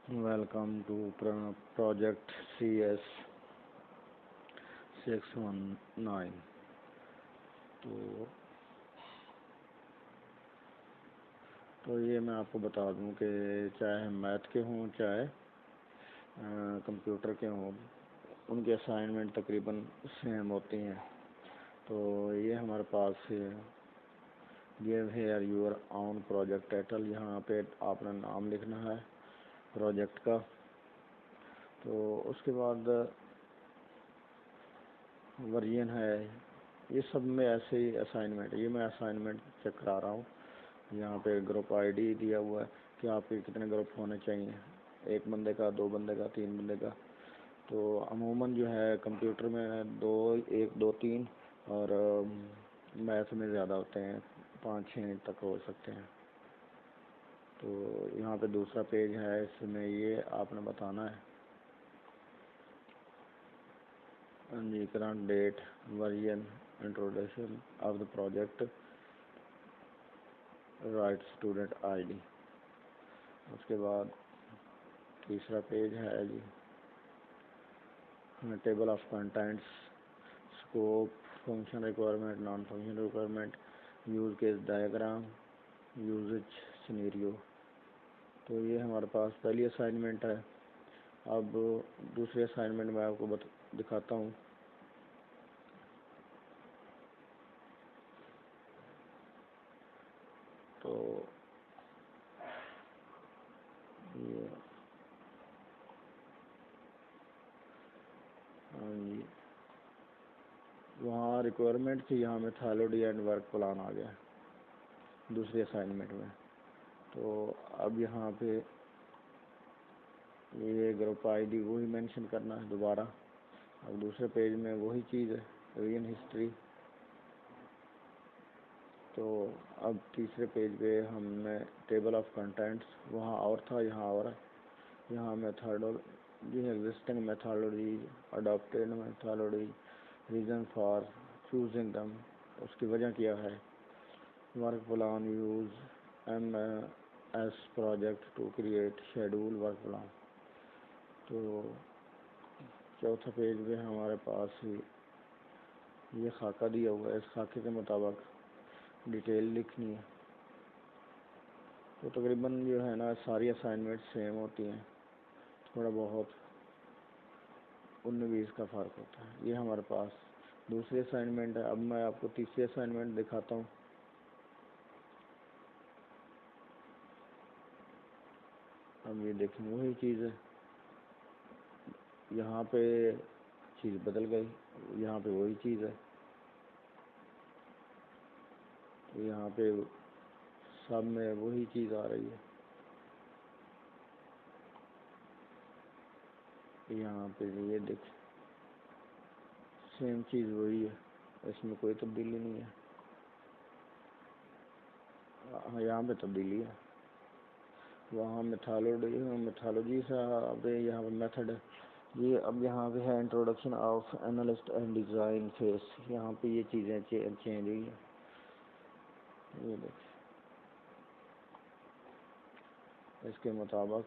Welcome to project CS619। तो ये मैं आपको बता दूं कि चाहे मैथ के हों चाहे कंप्यूटर के हों, उनके असाइनमेंट तकरीबन सेम होती हैं। तो ये हमारे पास give here your own project title, यहाँ पे आपने नाम लिखना है प्रोजेक्ट का। तो उसके बाद वर्जन है, ये सब में ऐसे ही असाइनमेंट, ये मैं असाइनमेंट चेक करा रहा हूँ। यहाँ पे ग्रुप आईडी दिया हुआ है कि आपके कितने ग्रुप होने चाहिए, एक बंदे का, दो बंदे का, तीन बंदे का। तो अमूमन जो है कंप्यूटर में दो, एक, दो, तीन, और मैथ में ज़्यादा होते हैं, 5-6 तक हो सकते हैं। तो यहाँ पे दूसरा पेज है, इसमें ये आपने बताना है जी, current date, version, introduction of the project, write student ID. उसके बाद तीसरा पेज है जी, table of contents, scope, function requirement, non function requirement, use case diagram, usages scenario. तो ये हमारे पास पहली असाइनमेंट है। अब दूसरी असाइनमेंट मैं आपको दिखाता हूँ। तो ये जी, वहाँ रिक्वायरमेंट थी, यहाँ मेथोडोलॉजी एंड वर्क प्लान आ गया दूसरी असाइनमेंट में। तो अब यहाँ पे ये ग्रुप आईडी वही मेंशन करना है दोबारा। अब दूसरे पेज में वही चीज़ है, रिवीजन हिस्ट्री। तो अब तीसरे पेज पे हमने टेबल ऑफ कंटेंट्स, वहाँ और था, यहाँ और है। यहाँ methodology, existing methodology, adopted methodology, reason for choosing them, उसकी वजह क्या है, work plan, use MS project to create schedule work plan. तो चौथा पेज में हमारे पास ये खाका दिया हुआ है, इस खाके के मुताबिक डिटेल लिखनी है। तो तकरीबन जो है ना, सारी असाइनमेंट सेम होती हैं, थोड़ा बहुत 19-20 का फ़र्क होता है। ये हमारे पास दूसरी असाइनमेंट है। अब मैं आपको तीसरी असाइनमेंट दिखाता हूँ। अब ये देखें, वही चीज़ है, यहाँ पे चीज़ बदल गई, यहाँ पे वही चीज़ है। तो यहाँ पे सब में वही चीज़ आ रही है, यहाँ पे ये देखें, सेम चीज़ वही है, इसमें कोई तब्दीली नहीं है। हाँ, यहाँ पे तब्दीली है, वहाँ मेथोडोलॉजी से अब यहाँ पे मेथड है। ये अब यहाँ पे है introduction of analyst and design face, यहाँ पे ये चीज़ें चेंज हुई हैं। ये देखिए, इसके मुताबिक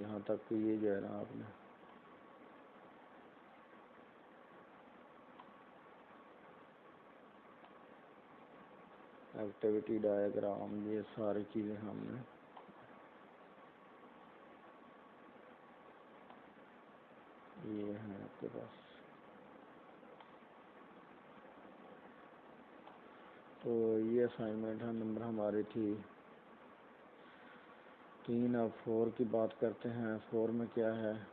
यहाँ तक ये जो है ना, आपने एक्टिविटी डायग्राम, ये सारी चीज़ें हमने ये हैं आपके पास। तो ये असाइनमेंट है, नंबर हमारी थी 3। अब 4 की बात करते हैं। 4 में क्या है,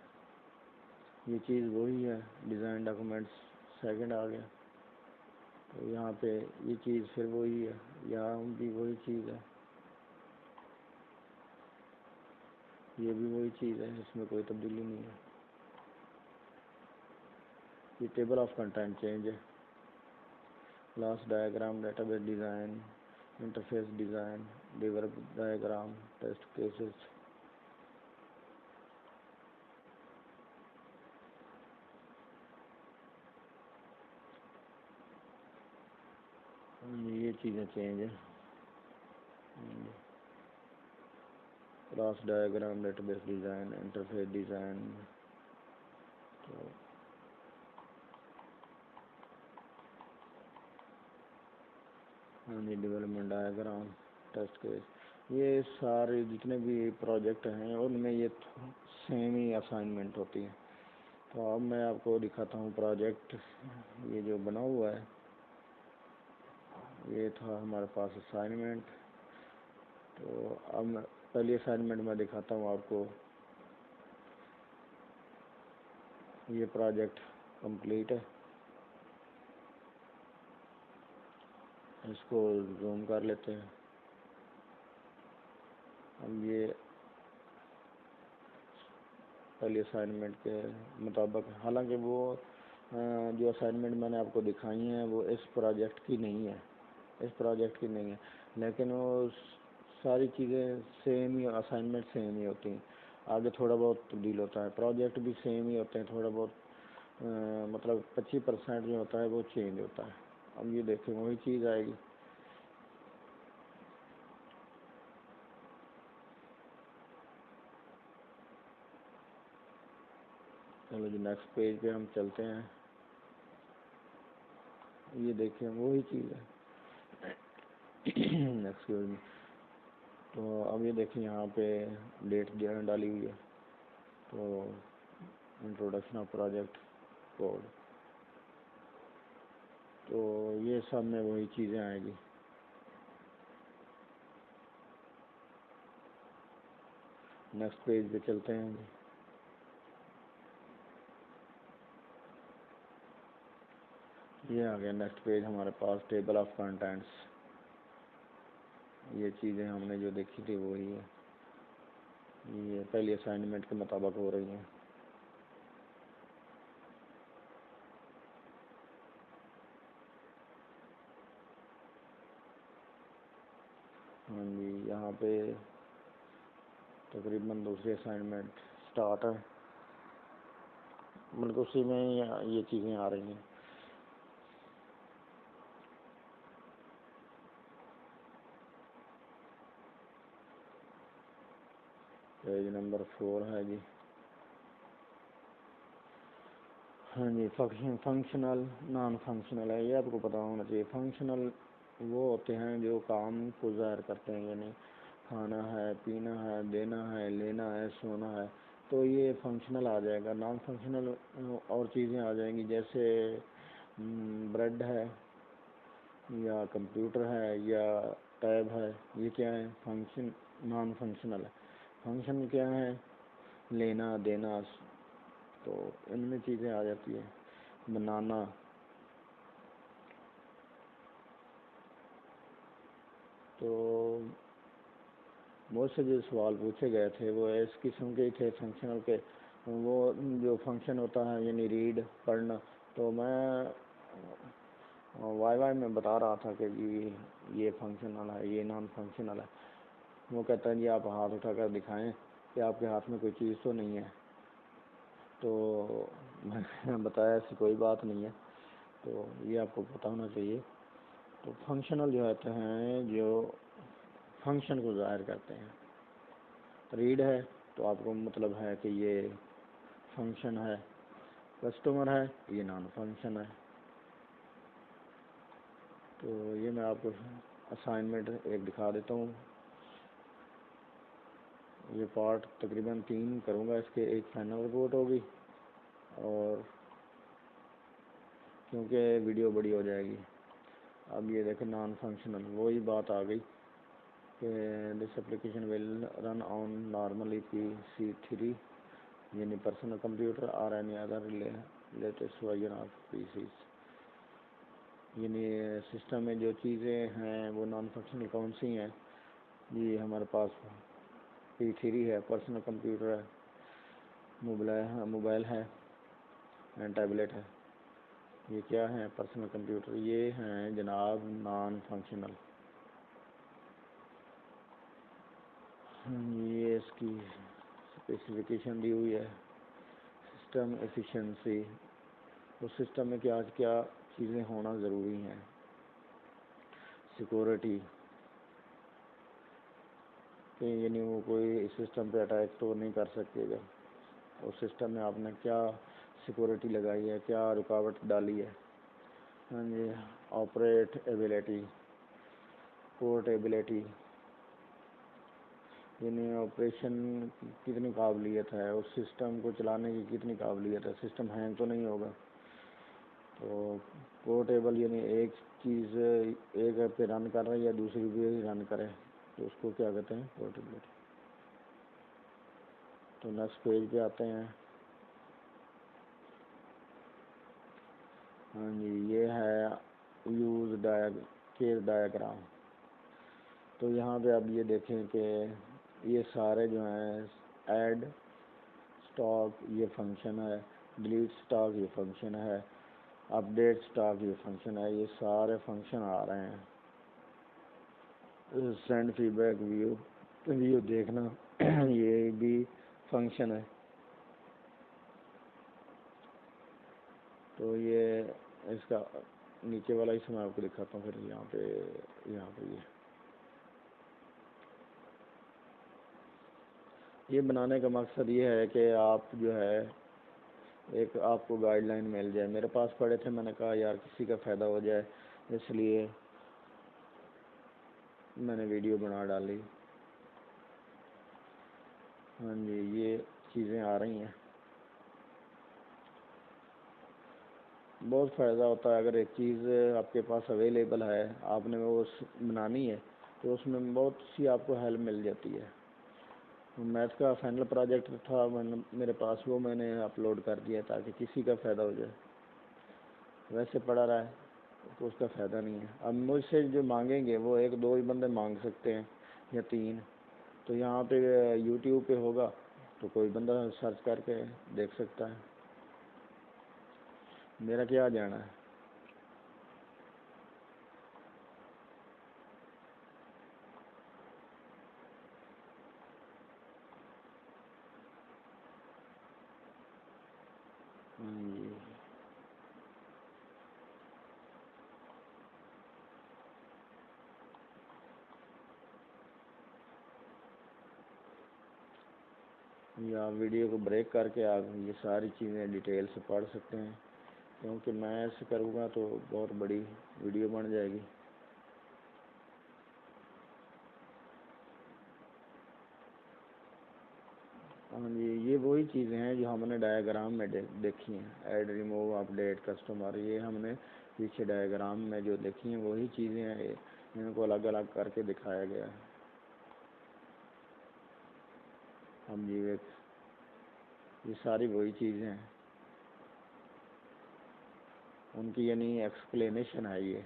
ये चीज़ वही है, डिज़ाइन डॉक्यूमेंट्स सेकंड आ गया। तो यहाँ पे ये चीज़ फिर वही है, यहाँ भी वही चीज़ है, ये भी वही चीज़ है, इसमें कोई तब्दीली नहीं है। ये टेबल ऑफ कंटेंट चेंज है, class diagram, database design, interface design, develop diagram, test cases. ये चीज़ें चेंज है। Class diagram, database design, interface design. तो हाँ जी, डेवलपमेंट डायग्राम, टेस्ट केस, ये सारे जितने भी प्रोजेक्ट हैं उनमें ये सेम ही असाइनमेंट होती है। तो अब मैं आपको दिखाता हूँ प्रोजेक्ट, ये जो बना हुआ है, ये था हमारे पास असाइनमेंट। तो अब मैं पहली असाइनमेंट में दिखाता हूँ आपको। ये प्रोजेक्ट कंप्लीट है, इसको जूम कर लेते हैं। अब ये पहली असाइनमेंट के मुताबिक, हालांकि वो जो असाइनमेंट मैंने आपको दिखाई हैं वो इस प्रोजेक्ट की नहीं है, लेकिन वो सारी चीज़ें सेम ही, असाइनमेंट सेम ही होती हैं। आगे थोड़ा बहुत तब्दील होता है, प्रोजेक्ट भी सेम ही होते हैं, थोड़ा बहुत मतलब 25% जो होता है वो चेंज होता है। अब ये देखें वही चीज़ आएगी। चलो जी, नेक्स्ट पेज पे हम चलते हैं। ये देखें वही चीज़ है नेक्स्ट पेज में। तो अब ये देखें यहाँ पे डेट डाली हुई है, तो इंट्रोडक्शन ऑफ प्रोजेक्ट कोड, तो ये सब में वही चीज़ें आएगी। नेक्स्ट पेज पे चलते हैं जी। ये आ गया नेक्स्ट पेज हमारे पास, टेबल ऑफ कंटेंट्स। ये चीज़ें हमने जो देखी थी वही है, ये पहली असाइनमेंट के मुताबिक हो रही हैं। हाँ जी, यहाँ पे तकरीबन दूसरी असाइनमेंट स्टार्ट है, मतलब उसी में ये चीज़ें आ रही हैं। पेज नंबर 4 है जी। हाँ जी, फंक्शनल नॉन फंक्शनल है, ये आपको पता होना चाहिए। फंक्शनल वो होते हैं जो काम को ज़ाहिर करते हैं, यानी खाना है, पीना है, देना है, लेना है, सोना है, तो ये फंक्शनल आ जाएगा। नॉन फंक्शनल और चीज़ें आ जाएंगी, जैसे ब्रेड है या कंप्यूटर है या टैब है, ये क्या है, फंक्शन नॉन फंक्शनल है। फंक्शन क्या है, लेना देना, तो इनमें चीज़ें आ जाती है। बनाना, तो बहुत से जो सवाल पूछे गए थे वो इस किस्म के ही थे फंक्शनल के। वो जो फंक्शन होता है यानी रीड, पढ़ना, तो मैं वाई में बता रहा था कि जी ये फंक्शनल है, ये नॉन फंक्शनल है। वो कहता है जी आप हाथ उठाकर दिखाएं कि आपके हाथ में कोई चीज़ तो नहीं है, तो मैंने बताया ऐसी कोई बात नहीं है, तो ये आपको पता होना चाहिए। तो फंक्शनल जो होते हैं जो फंक्शन को ज़ाहिर करते हैं। रीड है तो आपको मतलब है कि ये फंक्शन है, कस्टमर है ये नॉन फंक्शन है। तो ये मैं आपको असाइनमेंट एक दिखा देता हूँ। ये पार्ट तकरीबन 3 करूँगा, इसके एक फाइनल रिपोर्ट होगी, और क्योंकि वीडियो बड़ी हो जाएगी। अब ये देखें नॉन फंक्शनल, वही बात आ गई कि this application will run on normally PC3 यानी पर्सनल कंप्यूटर और any other latest version of PCs। यानी सिस्टम में जो चीज़ें हैं वो नॉन फंक्शनल कौन सी हैं, ये हमारे पास P3 है, पर्सनल कंप्यूटर है, मोबाइल है एंड टैबलेट है। ये क्या है, पर्सनल कंप्यूटर, ये हैं जनाब नॉन फंक्शनल। ये इसकी स्पेसिफिकेशन दी हुई है। सिस्टम एफिशिएंसी, उस सिस्टम में क्या क्या चीज़ें होना ज़रूरी हैं। सिक्योरिटी, कि यानी वो कोई सिस्टम पे अटैक तो नहीं कर सकेगा। और सिस्टम में आपने क्या सिक्योरिटी लगाई है, क्या रुकावट डाली है। हाँ जी, ऑपरेट एबिलिटी, पोर्टेबिलिटी, यानी ऑपरेशन की कितनी काबिलियत है, उस सिस्टम को चलाने की कितनी काबिलियत है, सिस्टम हैंग तो नहीं होगा। तो पोर्टेबल यानी एक चीज़ एक ऐप पे रन कर रहा है या दूसरी भी रन करे, तो उसको क्या कहते हैं, पोर्टेबिलिटी। तो नेक्स्ट पेज पे आते हैं। हाँ जी, ये है यूज़ केस डायग्राम। तो यहाँ पे आप ये देखें कि ये सारे जो हैं ऐड स्टॉक ये फंक्शन है, डिलीट स्टॉक ये फंक्शन है, अपडेट स्टॉक ये फंक्शन है, ये सारे फंक्शन आ रहे हैं। सेंड फीडबैक व्यू देखना ये भी फंक्शन है। तो ये इसका नीचे वाला हिस्सा मैं आपको दिखाता हूँ। फिर यहाँ पे ये बनाने का मकसद ये है कि आप जो है एक आपको गाइडलाइन मिल जाए। मेरे पास पड़े थे, मैंने कहा यार किसी का फ़ायदा हो जाए, इसलिए मैंने वीडियो बना डाली। हाँ जी, ये चीज़ें आ रही हैं। बहुत फ़ायदा होता है अगर एक चीज़ आपके पास अवेलेबल है, आपने वो बनानी है, तो उसमें बहुत सी आपको हेल्प मिल जाती है। मैथ का फाइनल प्रोजेक्ट था मेरे पास, वो मैंने अपलोड कर दिया ताकि किसी का फ़ायदा हो जाए। वैसे पड़ा रहा है तो उसका फ़ायदा नहीं है। अब मुझसे जो मांगेंगे वो एक दो ही बंदे मांग सकते हैं या तीन। तो यहाँ पे यूट्यूब पे होगा तो कोई बंदा सर्च करके देख सकता है, मेरा क्या जाना है। या वीडियो को ब्रेक करके आप ये सारी चीज़ें डिटेल से पढ़ सकते हैं, क्योंकि मैं ऐसे करूँगा तो बहुत बड़ी वीडियो बन जाएगी। हाँ जी, ये वही चीज़ें हैं जो हमने डायग्राम में देखी हैं। ऐड, रिमूव, अपडेट, कस्टमर, ये हमने पीछे डायग्राम में जो देखी हैं वही चीज़ें हैं। इनको अलग अलग करके दिखाया गया है। हम जी ये सारी वही चीज़ें हैं, उनकी यानी एक्सप्लेनेशन है ये।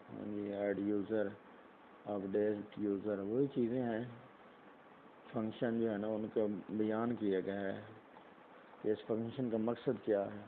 हाँ जी, ऐड यूज़र, अपडेट यूज़र, वही चीज़ें हैं। फंक्शन जो है ना उनका बयान किया गया है कि इस फंक्शन का मकसद क्या है।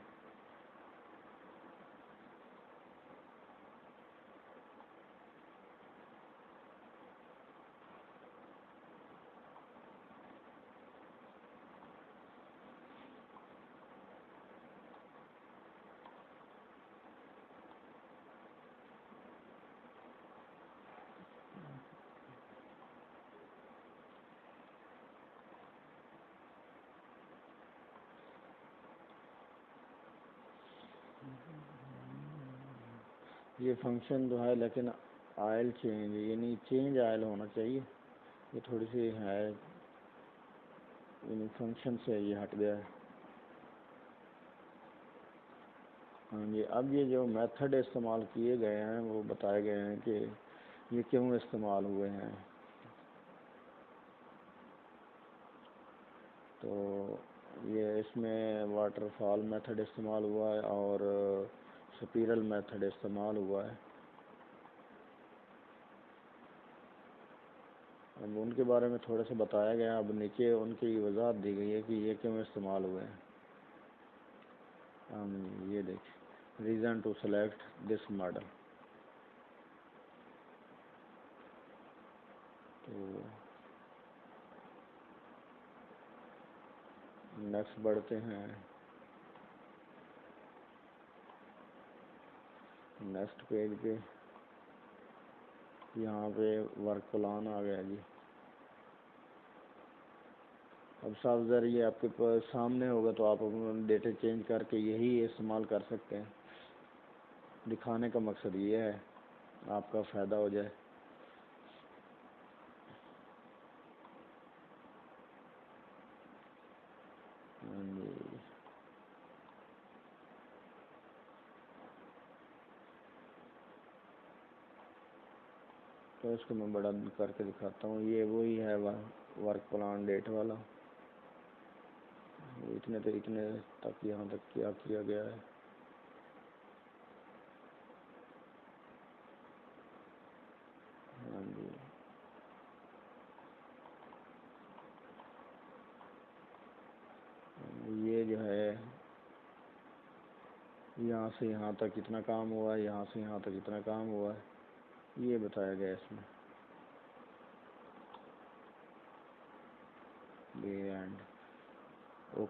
ये फंक्शन जो है, लेकिन आयल चेंज यानी चेंज आयल होना चाहिए। ये थोड़ी सी है यानी फंक्शन से ये हट गया है। हाँ जी, अब ये जो मेथड इस्तेमाल किए गए हैं वो बताए गए हैं कि ये क्यों इस्तेमाल हुए हैं। तो ये इसमें वाटरफॉल मेथड इस्तेमाल हुआ है और स्पिरल मेथड इस्तेमाल हुआ है। अब उनके बारे में थोड़ा सा बताया गया, अब नीचे उनकी वजाहत दी गई है कि ये क्यों इस्तेमाल हुए हैं। ये देखिए, reason to select this model. तो नेक्स्ट बढ़ते हैं। नेक्स्ट पेज पे यहाँ पे वर्क प्लान आ गया जी। अब साहब ज़रा ये आपके पास सामने होगा तो आप डेटा चेंज करके यही इस्तेमाल कर सकते हैं। दिखाने का मकसद ये है आपका फ़ायदा हो जाए। तो इसको मैं बड़ा करके दिखाता हूँ। ये वही है वर्क प्लान डेट वाला। इतने तो इतने तक यहाँ तक क्या किया गया है। हाँ जी, ये जो है यहाँ से यहाँ तक कितना काम हुआ है, यहाँ से यहाँ तक कितना काम हुआ है, ये बताया गया इसमें। And okay.